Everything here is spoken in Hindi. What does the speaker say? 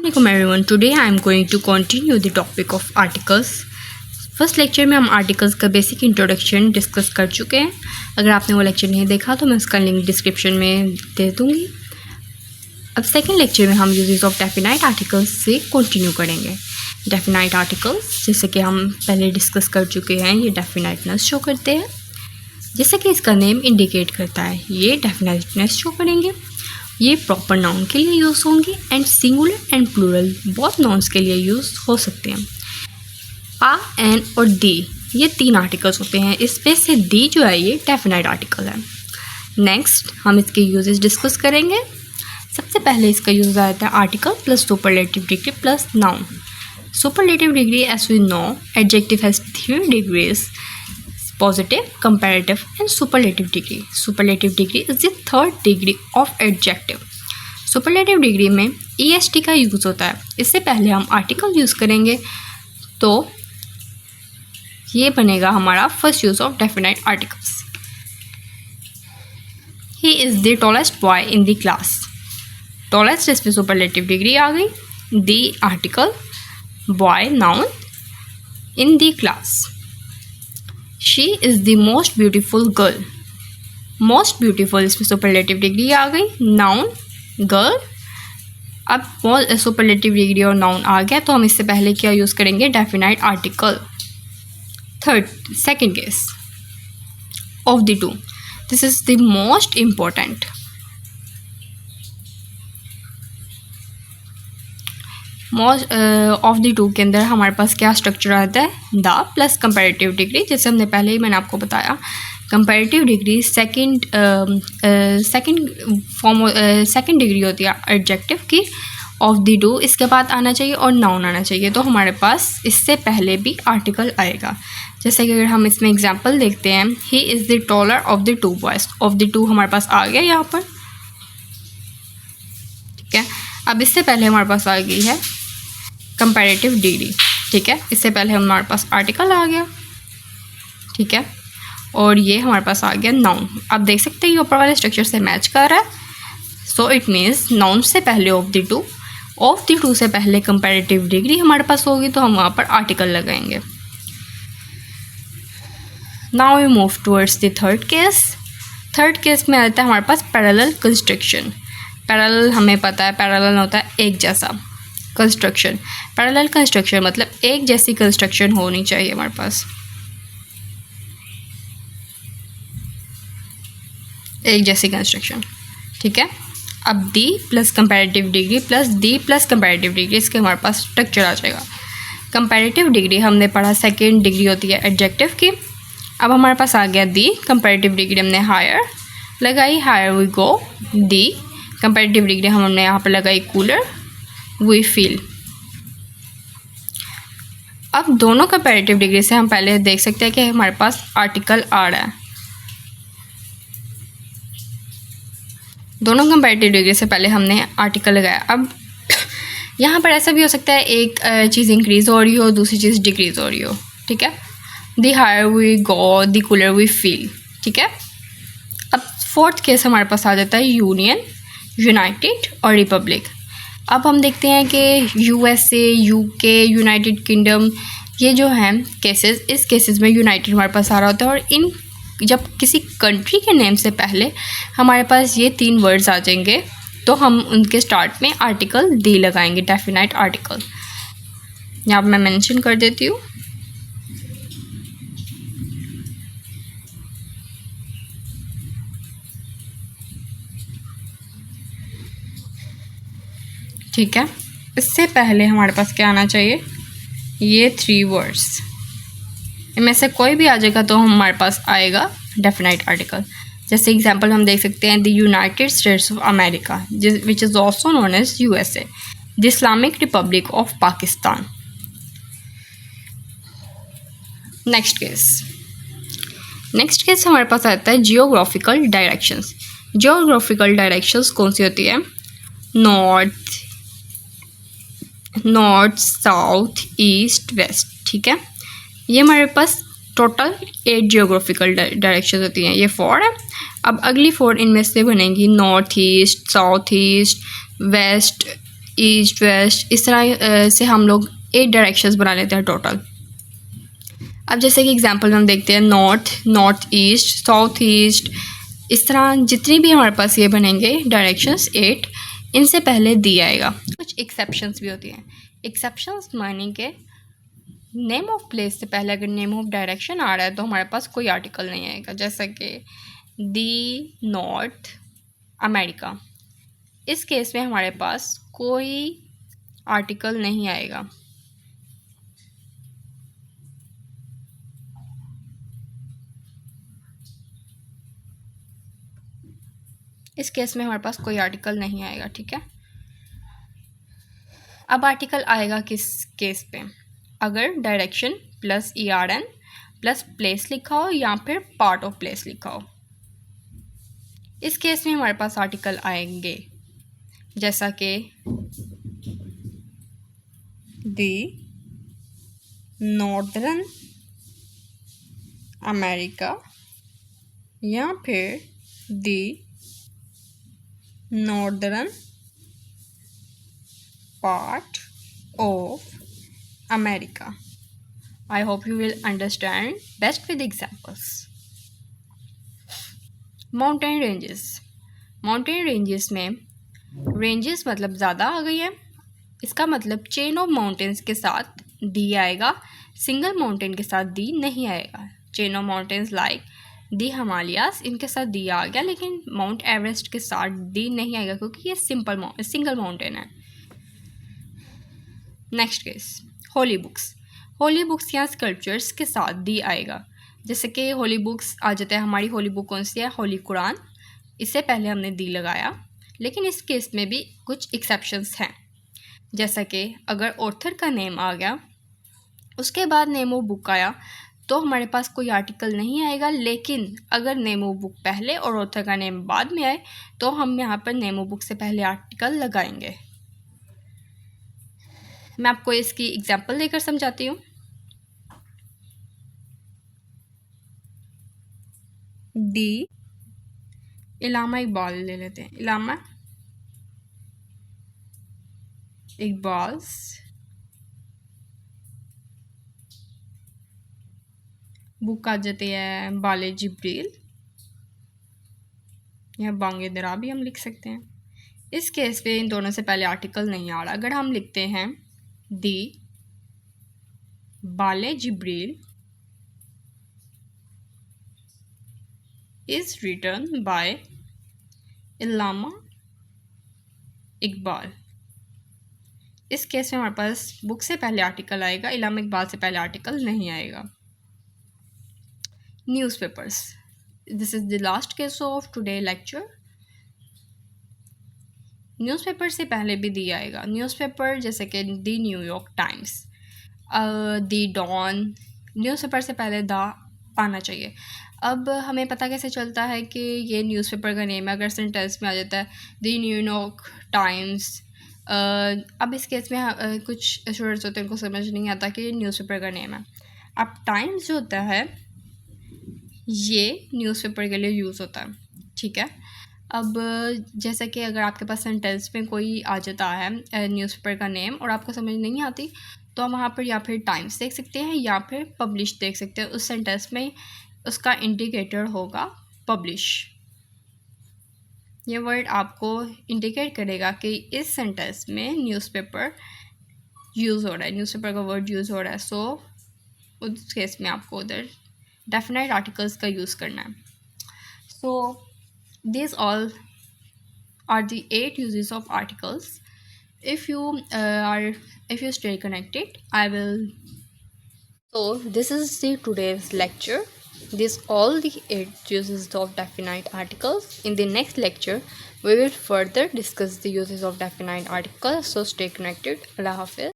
Assalamualaikum everyone. Today I am going to continue the topic of articles. First lecture में हम आर्टिकल्स का बेसिक इंट्रोडक्शन डिस्कस कर चुके हैं. अगर आपने वो लेक्चर नहीं देखा तो मैं उसका लिंक डिस्क्रिप्शन में दे दूँगी. अब सेकेंड लेक्चर में हम यूजेस ऑफ डेफिनाइट आर्टिकल्स से कंटिन्यू करेंगे. डेफिनाइट आर्टिकल्स जैसे कि हम पहले डिस्कस कर चुके हैं, ये डेफिनाइटनेस शो करते हैं. जैसे कि इसका नेम इंडिकेट करता है, ये डेफिनाइटनेस शो करेंगे. ये प्रॉपर नाउन के लिए यूज़ होंगे एंड सिंगुलर एंड प्लूरल बहुत नाउन्स के लिए यूज़ हो सकते हैं. आ, एन और दी ये तीन आर्टिकल्स होते हैं. इसमें से दी जो है ये डेफिनाइट आर्टिकल है. नेक्स्ट हम इसके यूजेस डिस्कस करेंगे. सबसे पहले इसका यूज़ आता है article plus superlative degree plus noun. Superlative degree as we know adjective has 3 degrees: positive, comparative and superlative degree. Superlative degree is the third degree of adjective. Superlative degree में est का यूज़ होता है. इससे पहले हम आर्टिकल यूज़ करेंगे तो ये बनेगा हमारा first use of definite articles. He is the tallest boy in the class. Tallest इसमें सुपरलेटिव डिग्री आ गई. The article, boy noun, in the class. She is the most beautiful girl. Most beautiful इसमें सुपरलेटिव डिग्री आ गई. Noun girl. अब सुपरलेटिव डिग्री और नाउन आ गया तो हम इससे पहले क्या यूज़ करेंगे? Definite article. Second case of the two. This is the most important. Of the two के अंदर हमारे पास क्या स्ट्रक्चर आता है? The plus comparative degree. जैसे मैंने आपको बताया, कंपैरेटिव डिग्री सेकंड डिग्री होती है एडजेक्टिव की. ऑफ द टू इसके बाद आना चाहिए और नाउन आना चाहिए. तो हमारे पास इससे पहले भी आर्टिकल आएगा. जैसे कि अगर हम इसमें एग्जाम्पल देखते हैं, he is the taller of the two boys. Of the two हमारे पास आ गया यहाँ पर. ठीक है. अब इससे पहले हमारे पास आ गई है कंपैरेटिव डिग्री. ठीक है. इससे पहले हमारे पास आर्टिकल आ गया. ठीक है. और ये हमारे पास आ गया नाउन. आप देख सकते हैं ये ऊपर वाले स्ट्रक्चर से मैच कर रहा है. सो इट मीन्स नाउन से पहले of the two, of the two से पहले कंपैरेटिव डिग्री हमारे पास होगी तो हम वहाँ पर आर्टिकल लगाएंगे. Now we move towards the third case. Third case में आता है हमारे पास पैरेलल कंस्ट्रक्शन. पैरेलल हमें पता है, पैरेलल होता है एक जैसा. कंस्ट्रक्शन, पैरेलल कंस्ट्रक्शन मतलब एक जैसी कंस्ट्रक्शन होनी चाहिए हमारे पास. एक जैसी कंस्ट्रक्शन. ठीक है. अब दी प्लस कंपैरेटिव डिग्री प्लस दी प्लस कंपैरेटिव डिग्री, इसके हमारे पास स्ट्रक्चर आ जाएगा. कंपैरेटिव डिग्री हमने पढ़ा सेकेंड डिग्री होती है एडजेक्टिव की. अब हमारे पास आ गया दी. कंपैरेटिव डिग्री हमने हायर लगाई, higher we go. The comparative degree हमने यहाँ पर लगाई कूलर, वी फील. अब दोनों कंपैरेटिव डिग्री से हम पहले देख सकते हैं कि हमारे पास आर्टिकल आ रहा है. दोनों कंपैरेटिव डिग्री से पहले हमने आर्टिकल लगाया. अब यहाँ पर ऐसा भी हो सकता है एक चीज़ इंक्रीज हो रही हो, दूसरी चीज़ डिक्रीज हो रही हो. ठीक है. The higher we go, the cooler we feel. ठीक है. अब फोर्थ केस हमारे पास आ जाता है यूनियन, यूनाइटेड और रिपब्लिक. अब हम देखते हैं कि यूएसए, यूके, यूनाइटेड किंगडम, ये जो हैं केसेस, इस केसेस में यूनाइटेड हमारे पास आ रहा होता है. और इन जब किसी कंट्री के नेम से पहले हमारे पास ये 3 वर्ड्स आ जाएंगे तो हम उनके स्टार्ट में आर्टिकल दी लगाएंगे, डेफिनाइट आर्टिकल. यहाँ पर मैं मेंशन कर देती हूँ. ठीक है. इससे पहले हमारे पास क्या आना चाहिए? ये 3 वर्ड्स, इनमें से कोई भी आ जाएगा तो हमारे पास आएगा डेफिनाइट आर्टिकल. जैसे एग्जांपल हम देख सकते हैं, the United States of America which is also known as USA, the Islamic Republic of Pakistan. Next case हमारे पास आता है जियोग्राफिकल डायरेक्शंस. जियोग्राफिकल डायरेक्शंस कौन सी होती है? North, south, east, west. ठीक है. ये हमारे पास टोटल 8 जियोग्राफिकल डायरेक्शन होती हैं. ये 4 है. अब अगली 4 इनमें से बनेंगी north east, south east, west, east, west, इस तरह से हम लोग 8 डायरेक्शंस बना लेते हैं टोटल। अब जैसे कि एग्जांपल में हम देखते हैं north, north east, south east, इस तरह जितनी भी हमारे पास ये बनेंगे डायरेक्शंस 8, इनसे पहले दी आएगा। कुछ एक्सेप्शंस भी होती हैं। एक्सेप्शंस मायने के नेम ऑफ प्लेस से पहले अगर नेम ऑफ डायरेक्शन आ रहा है तो हमारे पास कोई आर्टिकल नहीं आएगा। जैसा कि दी नॉर्थ अमेरिका, इस केस में हमारे पास कोई आर्टिकल नहीं आएगा। इस केस में हमारे पास कोई आर्टिकल नहीं आएगा, ठीक है। अब आर्टिकल आएगा किस केस पे? अगर direction plus ERN plus place लिखा हो या फिर पार्ट ऑफ प्लेस लिखा हो, इस केस में हमारे पास आर्टिकल आएंगे। जैसा कि दी नॉर्दर्न अमेरिका या फिर दी northern part of America. I hope you will understand best with examples. Mountain ranges. Mountain ranges में ranges मतलब ज़्यादा आ गई है, इसका मतलब चेन ऑफ माउंटेन्स के साथ दी आएगा, सिंगल माउंटेन के साथ दी नहीं आएगा। Chain of mountains like the Himalayas, इनके साथ दी आ गया, लेकिन माउंट एवरेस्ट के साथ दी नहीं आएगा क्योंकि ये सिंगल माउंटेन है। Next case holy books. Holy books या स्कल्पचर्स के साथ दी आएगा। जैसे कि होली बुक्स आ जाता है, हमारी होली बुक कौन सी है? होली कुरान, इससे पहले हमने दी लगाया। लेकिन इस केस में भी कुछ एक्सेप्शंस हैं। जैसा कि अगर ऑथर का नेम आ गया, उसके बाद नेम ऑफ बुक आया, तो हमारे पास कोई आर्टिकल नहीं आएगा। लेकिन अगर नेम ऑफ बुक पहले और ऑथर का नेम बाद में आए तो हम यहाँ पर नेम ऑफ बुक से पहले आर्टिकल लगाएंगे। मैं आपको इसकी एग्जांपल देकर समझाती हूँ। दी इलामा इकबाल ले लेते हैं। इलामा इकबाल्स बुक आ जाती है बाले जिब्रील या बांगे दरा भी हम लिख सकते हैं। इस केस पे इन दोनों से पहले आर्टिकल नहीं आ रहा। अगर हम लिखते हैं दी बाले जिब्रील इज रिटन बाय इलामा इकबाल, इस केस में हमारे पास बुक से पहले आर्टिकल आएगा, इलामा इकबाल से पहले आर्टिकल नहीं आएगा। Newspapers, this is the last case of today lecture. Newspaper से पहले भी दी आएगा। न्यूज़पेपर जैसे कि दी न्यूयॉर्क टाइम्स, दी डॉन, न्यूज़पेपर से पहले द आना चाहिए। अब हमें पता कैसे चलता है कि ये न्यूज़पेपर का नेम है? अगर सेंटेंस में आ जाता है दी न्यूयॉर्क टाइम्स। अब इस केस में कुछ स्टूडेंट्स होते हैं, उनको समझ नहीं आता कि ये न्यूज़पेपर का नेम है। अब टाइम्स जो होता है ये न्यूज़पेपर के लिए यूज़ होता है, ठीक है। अब जैसे कि अगर आपके पास सेंटेंस में कोई आ जाता है न्यूज़पेपर का नेम और आपको समझ नहीं आती, तो हम वहाँ पर या फिर टाइम्स देख सकते हैं या फिर पब्लिश देख सकते हैं। उस सेंटेंस में उसका इंडिकेटर होगा पब्लिश। ये वर्ड आपको इंडिकेट करेगा कि इस सेंटेंस में न्यूज़पेपर यूज़ हो रहा है, न्यूज़पेपर का वर्ड यूज़ हो रहा है। सो उस केस में आपको उधर डेफिनेट आर्टिकल्स का यूज़ करना है। सो these all are the 8 uses of articles. If you stay connected, I will. So this is the today's lecture. These all the 8 uses of definite articles. In the next lecture we will further discuss the uses of definite articles. So stay connected. Allah Hafiz.